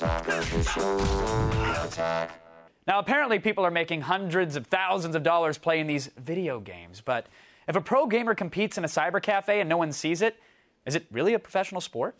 Now, apparently people are making hundreds of thousands of dollars playing these video games, but if a pro gamer competes in a cyber cafe and no one sees it, is it really a professional sport?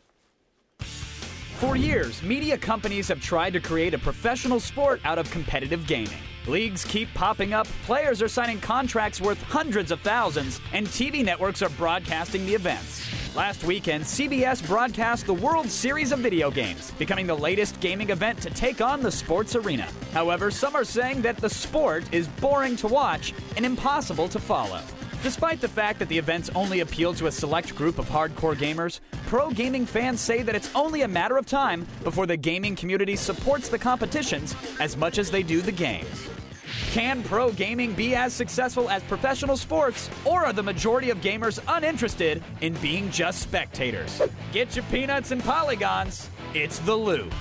For years, media companies have tried to create a professional sport out of competitive gaming. Leagues keep popping up, players are signing contracts worth hundreds of thousands, and TV networks are broadcasting the events. Last weekend, CBS broadcast the World Series of Video Games, becoming the latest gaming event to take on the sports arena. However, some are saying that the sport is boring to watch and impossible to follow. Despite the fact that the events only appeal to a select group of hardcore gamers, pro gaming fans say that it's only a matter of time before the gaming community supports the competitions as much as they do the games. Can pro gaming be as successful as professional sports, or are the majority of gamers uninterested in being just spectators? Get your peanuts and polygons. It's The Loop.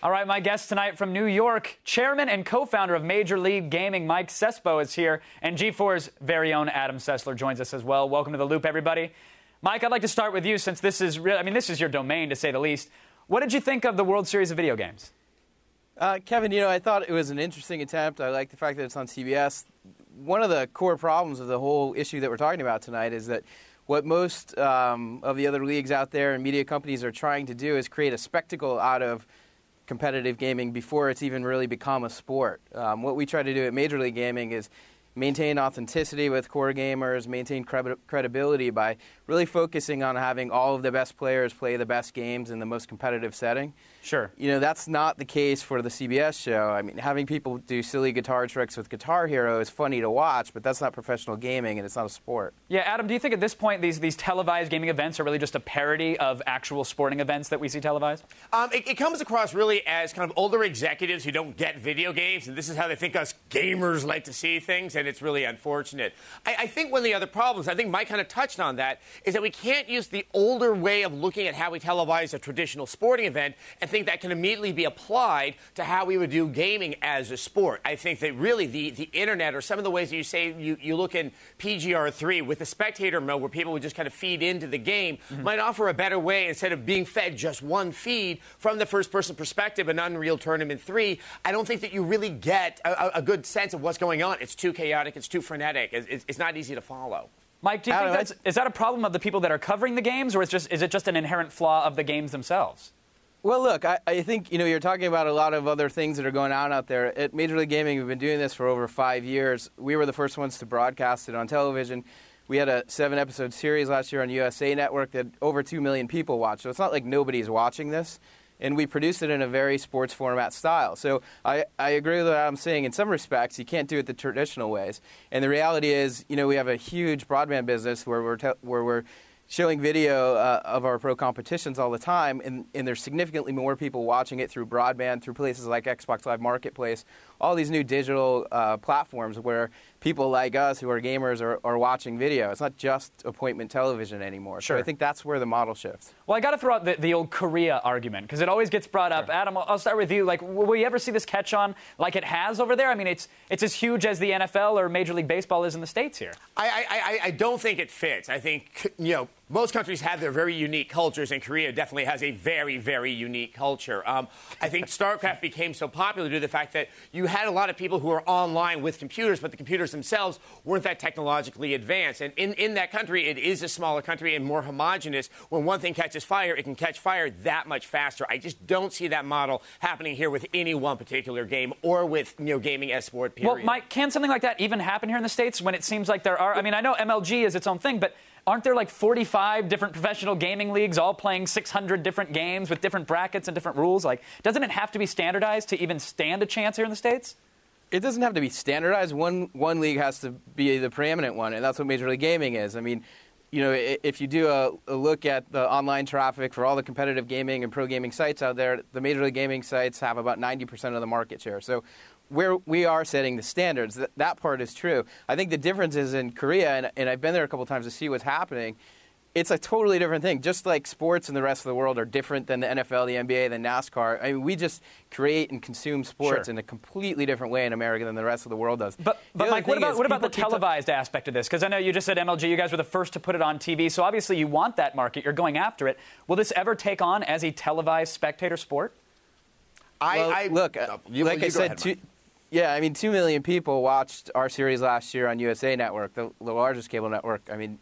All right, my guest tonight from New York, chairman and co-founder of Major League Gaming, Mike Sespo, is here, and G4's very own Adam Sessler joins us as well. Welcome to The Loop, everybody. Mike, I'd like to start with you, since this is this is your domain, to say the least. What did you think of the World Series of Video Games? Kevin, I thought it was an interesting attempt. I like the fact that it's on CBS. One of the core problems of the whole issue that we're talking about tonight is that what most of the other leagues out there and media companies are trying to do is create a spectacle out of competitive gaming before it's even really become a sport. What we try to do at Major League Gaming is maintain authenticity with core gamers, maintain credibility by really focusing on having all of the best players play the best games in the most competitive setting. Sure. That's not the case for the CBS show. I mean, having people do silly guitar tricks with Guitar Hero is funny to watch, but that's not professional gaming, and it's not a sport. Yeah, Adam, do you think at this point these televised gaming events are really just a parody of actual sporting events that we see televised? It comes across really as kind of older executives who don't get video games, and this is how they think us gamers like to see things, and it's really unfortunate. I think one of the other problems, I think Mike kind of touched on that, is that we can't use the older way of looking at how we televise a traditional sporting event and think that can immediately be applied to how we would do gaming as a sport. I think that really the internet, or some of the ways that you say you look in PGR3 with the spectator mode where people would just kind of feed into the game, might offer a better way instead of being fed just one feed from the first-person perspective in Unreal Tournament 3. I don't think that you really get a good sense of what's going on. It's too chaotic. It's too frenetic. It's not easy to follow. Mike, do you think is that a problem of the people that are covering the games, or is it just an inherent flaw of the games themselves? Well, look, I think, you're talking about a lot of other things that are going on out there. At Major League Gaming, we've been doing this for over 5 years. We were the first ones to broadcast it on television. We had a 7-episode series last year on USA Network that over 2 million people watched. So it's not like nobody's watching this. And we produced it in a very sports format style. So I agree with what Adam's saying. In some respects, you can't do it the traditional ways. And the reality is, we have a huge broadband business where we're showing video of our pro competitions all the time, and there's significantly more people watching it through broadband, through places like Xbox Live Marketplace, all these new digital platforms where people like us who are gamers are watching video. It's not just appointment television anymore. Sure. So I think that's where the model shifts. Well, I got to throw out the old Korea argument, because it always gets brought up. Sure. Adam, I'll start with you. Will you ever see this catch on like it has over there? I mean, it's as huge as the NFL or Major League Baseball is in the States here. I don't think it fits. I think, most countries have their very unique cultures, and Korea definitely has a very, very unique culture. I think StarCraft became so popular due to the fact that you had a lot of people who were online with computers, but the computers themselves weren't that technologically advanced. And in that country, it is a smaller country and more homogenous. When one thing catches fire, it can catch fire that much faster. I just don't see that model happening here with any one particular game or with gaming as sport, period. Well, Mike, can something like that even happen here in the States when it seems like there are? I mean, I know MLG is its own thing, but aren't there like 45 different professional gaming leagues all playing 600 different games with different brackets and different rules? Doesn't it have to be standardized to even stand a chance here in the States? It doesn't have to be standardized. One league has to be the preeminent one, and that's what Major League Gaming is. I mean, if you do a look at the online traffic for all the competitive gaming and pro gaming sites out there, the Major League Gaming sites have about 90% of the market share. So where we are setting the standards, that part is true. I think the difference is in Korea, and I've been there a couple times to see what's happening. it's a totally different thing. Just like sports in the rest of the world are different than the NFL, the NBA, the NASCAR. I mean, we just create and consume sports in a completely different way in America than the rest of the world does. But Mike, what about the televised aspect of this? Because I know you just said MLG, you guys were the first to put it on TV, so obviously you want that market. You're going after it. Will this ever take on as a televised spectator sport? Look, like I said, 2 million people watched our series last year on USA Network, the largest cable network. I mean,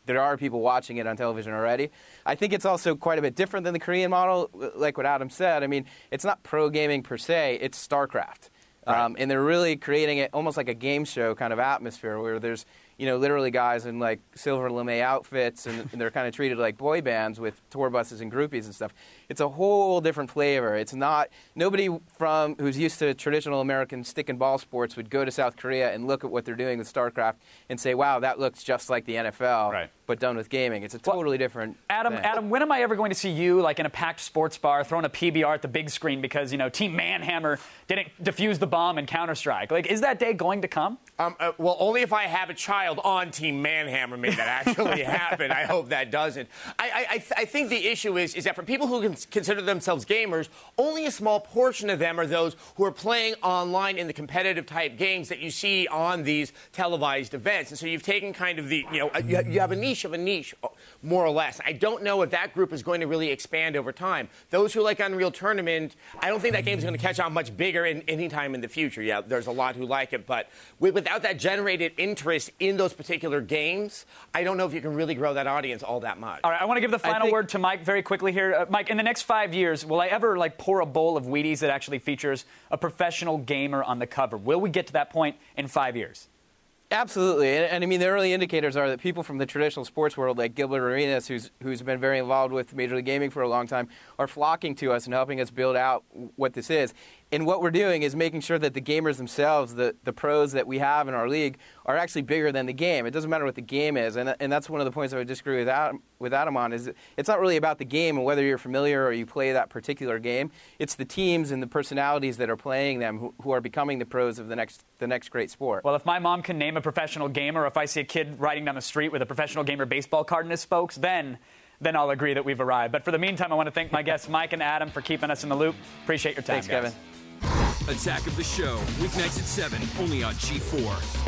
there are people watching it on television already. I think it's also quite a bit different than the Korean model, like what Adam said. I mean, it's not pro gaming per se, it's StarCraft. Right. And they're really creating it almost like a game show kind of atmosphere where there's, literally guys in like silver lame outfits and they're kind of treated like boy bands with tour buses and groupies and stuff. It's a whole different flavor. It's not, nobody who's used to traditional American stick and ball sports would go to South Korea and look at what they're doing with StarCraft and say, wow, that looks just like the NFL, but done with gaming. It's a totally different thing. Adam, when am I ever going to see you like in a packed sports bar throwing a PBR at the big screen because, Team Manhammer didn't defuse the bomb in Counter-Strike? Like, is that day going to come? Well, only if I have a child on Team Manhammer may that actually happen. I hope that doesn't. I think the issue is that for people who consider themselves gamers, only a small portion of them are those who are playing online in the competitive type games that you see on these televised events. And so you've taken kind of the, you have a niche of a niche, more or less. I don't know if that group is going to really expand over time. Those who like Unreal Tournament, I don't think that game is going to catch on much bigger any time in the future. Yeah, there's a lot who like it, but without that generated interest in those particular games, I don't know if you can really grow that audience all that much. All right, I want to give the final word to Mike very quickly here. Mike, in the next 5 years, will I ever pour a bowl of Wheaties that actually features a professional gamer on the cover? Will we get to that point in 5 years? Absolutely, and I mean the early indicators are that people from the traditional sports world, like Gilbert Arenas, who's been very involved with Major League Gaming for a long time, are flocking to us and helping us build out what this is. And what we're doing is making sure that the gamers themselves, the pros that we have in our league, are actually bigger than the game. It doesn't matter what the game is, and that's one of the points I would disagree with Adam on, is it's not really about the game and whether you're familiar or you play that particular game. It's the teams and the personalities that are playing them who are becoming the pros of the next great sport. Well, if my mom can name a professional gamer, or if I see a kid riding down the street with a professional gamer baseball card in his spokes, then I'll agree that we've arrived. But for the meantime, I want to thank my guests, Mike and Adam, for keeping us in the loop. Appreciate your time, Thanks, Kevin. Attack of the Show, weeknights at 7, only on G4.